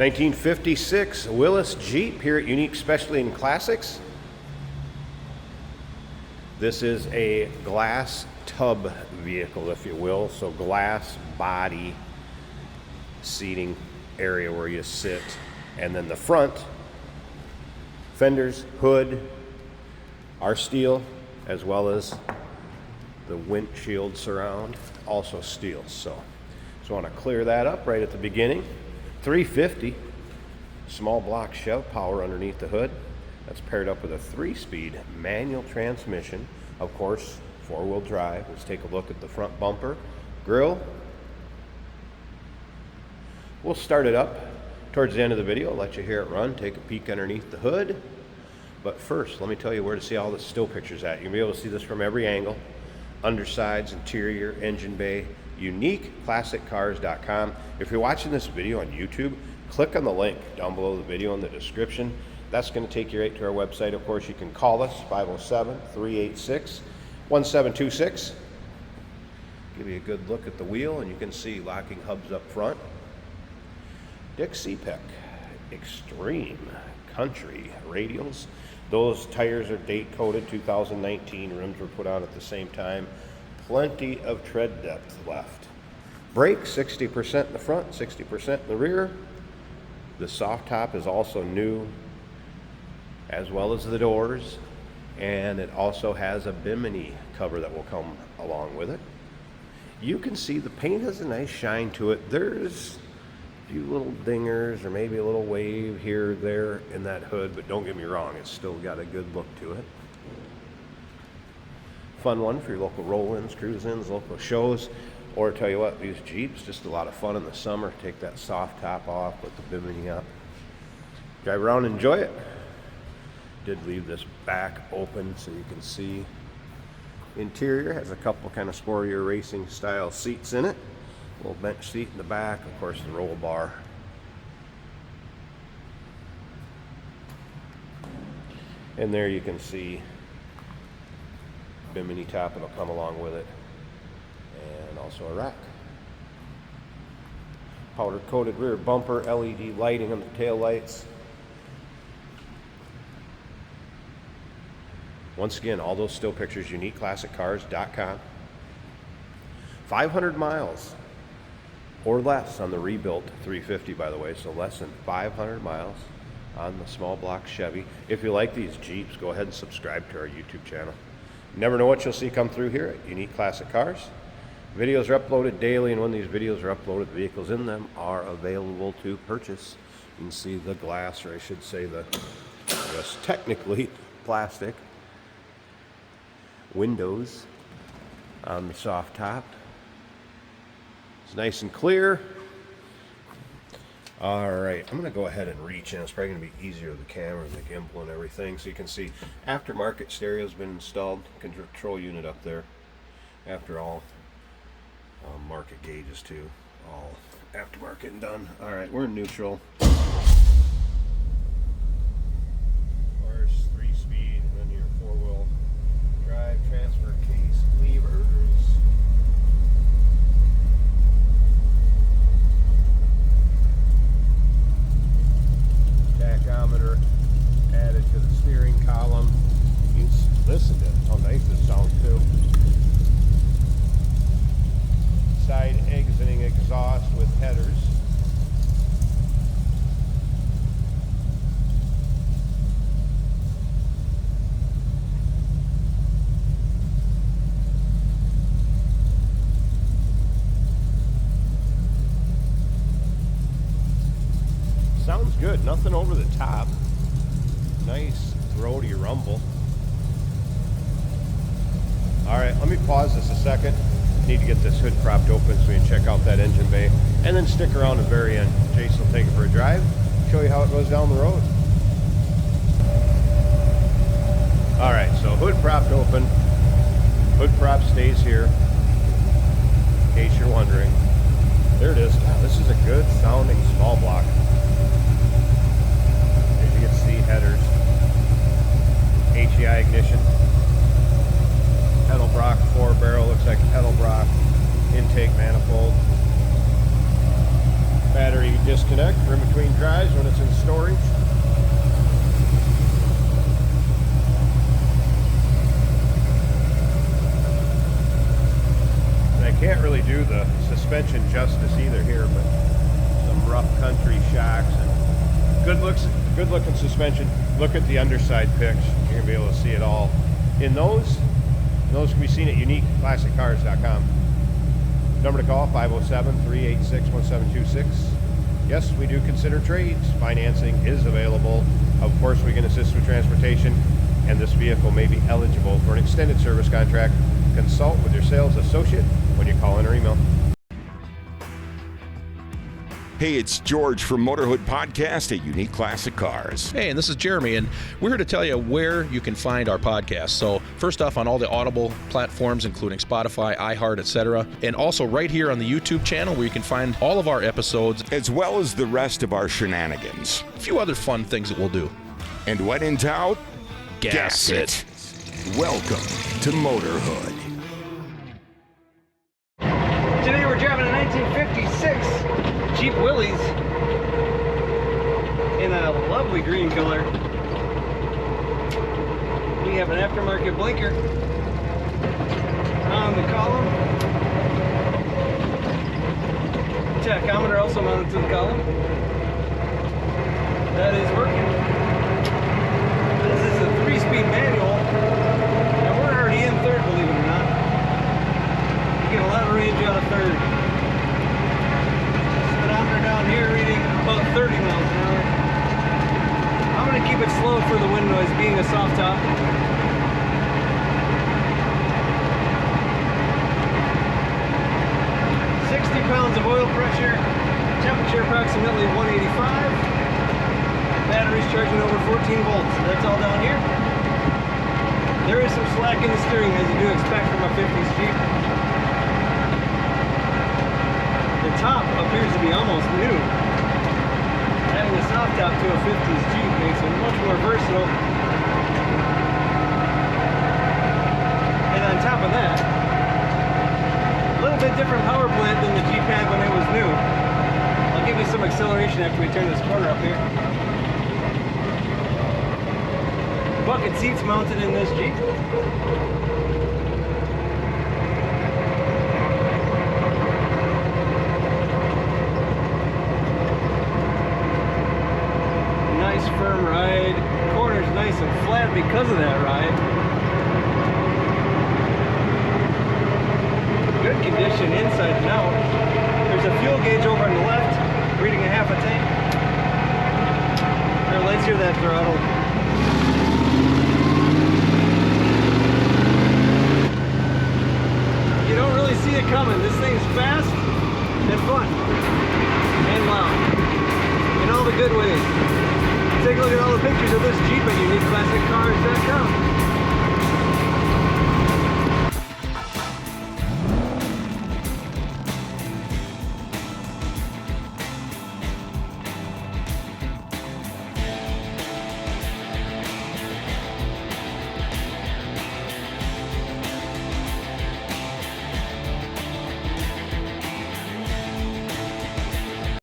1956 Willys Jeep here at Unique Specialty and Classics. This is a glass tub vehicle, if you will. So glass body seating area where you sit. And then the front, fenders, hood, are steel, as well as the windshield surround, also steel. So just want to clear that up right at the beginning. 350 small block Chev power underneath the hood. That's paired up with a 3-speed manual transmission. Of course, 4-wheel drive. Let's take a look at the front bumper, grille. We'll start it up towards the end of the video. I'll let you hear it run, take a peek underneath the hood. But first, let me tell you where to see all the still pictures at. You'll be able to see this from every angle. Undersides, interior, engine bay, uniqueclassiccars.com. If you're watching this video on YouTube, click on the link down below the video in the description. That's going to take you right to our website. Of course, you can call us, 507-386-1726. Give you a good look at the wheel, and you can see locking hubs up front. Dick CPEC Extreme Country radials. Those tires are date coded 2019. Rims were put on at the same time. Plenty of tread depth left. Brakes, 60% in the front, 60% in the rear. The soft top is also new, as well as the doors. And it also has a bimini cover that will come along with it. You can see the paint has a nice shine to it. There's a few little dingers or maybe a little wave here or there in that hood, but don't get me wrong, it's still got a good look to it. Fun one for your local roll-ins, cruise-ins, local shows, or tell you what, these Jeeps, just a lot of fun in the summer. Take that soft top off, put the bimini up, drive around, enjoy it. Did leave this back open so you can see. Interior has a couple kind of sportier racing style seats in it. Little bench seat in the back, of course the roll bar. And there you can see bimini top, it'll come along with it. And also a rack. Powder coated rear bumper, LED lighting on the tail lights. Once again, all those still pictures, uniqueclassiccars.com. 500 miles or less on the rebuilt 350, by the way, so less than 500 miles on the small block Chevy. If you like these Jeeps, go ahead and subscribe to our YouTube channel. You never know what you'll see come through here at Unique Classic Cars. Videos are uploaded daily, and when these videos are uploaded, the vehicles in them are available to purchase. You can see the glass, or I should say the, I guess technically plastic windows on the soft top. It's nice and clear. All right, I'm gonna go ahead and reach in. It's probably gonna be easier with the camera and the gimbal and everything. So you can see aftermarket stereo's been installed, control unit up there. After all, market gauges too, all aftermarket and done. All right, we're in neutral. Of course, 3-speed, and then your 4-wheel drive transfer case levers. Tachometer added to the steering column. You can listen to how nice this sounds too. Side exiting exhaust with headers. Sounds good, nothing over the top. Nice throaty rumble. All right, let me pause this a second. Need to get this hood propped open so we can check out that engine bay, and then stick around to the very end. Jason will take it for a drive, show you how it goes down the road. All right, so hood propped open. Hood prop stays here, in case you're wondering. There it is. Wow, this is a good sounding small block. As you can see, headers, HEI ignition, Edelbrock 4-barrel, looks like Edelbrock intake manifold, battery disc disconnect for in between drives when it's in storage. And I can't really do the suspension justice either here, but some rough country shocks and good looking suspension. Look at the underside pics. You're gonna be able to see it all. In those can be seen at uniqueclassiccars.com. Number to call, 507-386-1726. Yes, we do consider trades. Financing is available. Of course, we can assist with transportation, and this vehicle may be eligible for an extended service contract. Consult with your sales associate when you call in or email. Hey, it's George from Motorhood Podcast at Unique Classic Cars. Hey, and this is Jeremy, and we're here to tell you where you can find our podcast. So first off, on all the Audible platforms, including Spotify, iHeart, etc., and also right here on the YouTube channel where you can find all of our episodes, as well as the rest of our shenanigans. A few other fun things that we'll do. And when in doubt, gas it. Welcome to Motorhood. Today we're driving a 1956 Jeep Willys in a lovely green color. We have an aftermarket blinker on the column. Tachometer also mounted to the column. That is working. This is a 3-speed manual, and we're already in third, believe it or not. You get a lot of range out of third. Speedometer down here reading about 30 miles an hour. I'm going to keep it slow for the wind noise, being a soft top. 60 pounds of oil pressure, temperature approximately 185. Battery's charging over 14 volts. That's all down here. There is some slack in the steering, as you do expect from a 50s Jeep. The top appears to be almost new. Adding a soft top to a 50s Jeep makes it much more versatile. And on top of that, a little bit different power plant than the Jeep had when it was new. I'll give you some acceleration after we turn this corner up here. Bucket seats mounted in this Jeep. Nice firm ride. Corner's nice and flat because of that ride. Good condition inside and out. There's a fuel gauge over on the left, reading a half a tank. There, let's hear that throttle. You don't really see it coming. This thing's fast and fun and loud in all the good ways. Take a look at all the pictures of this Jeep at uniqueclassiccars.com.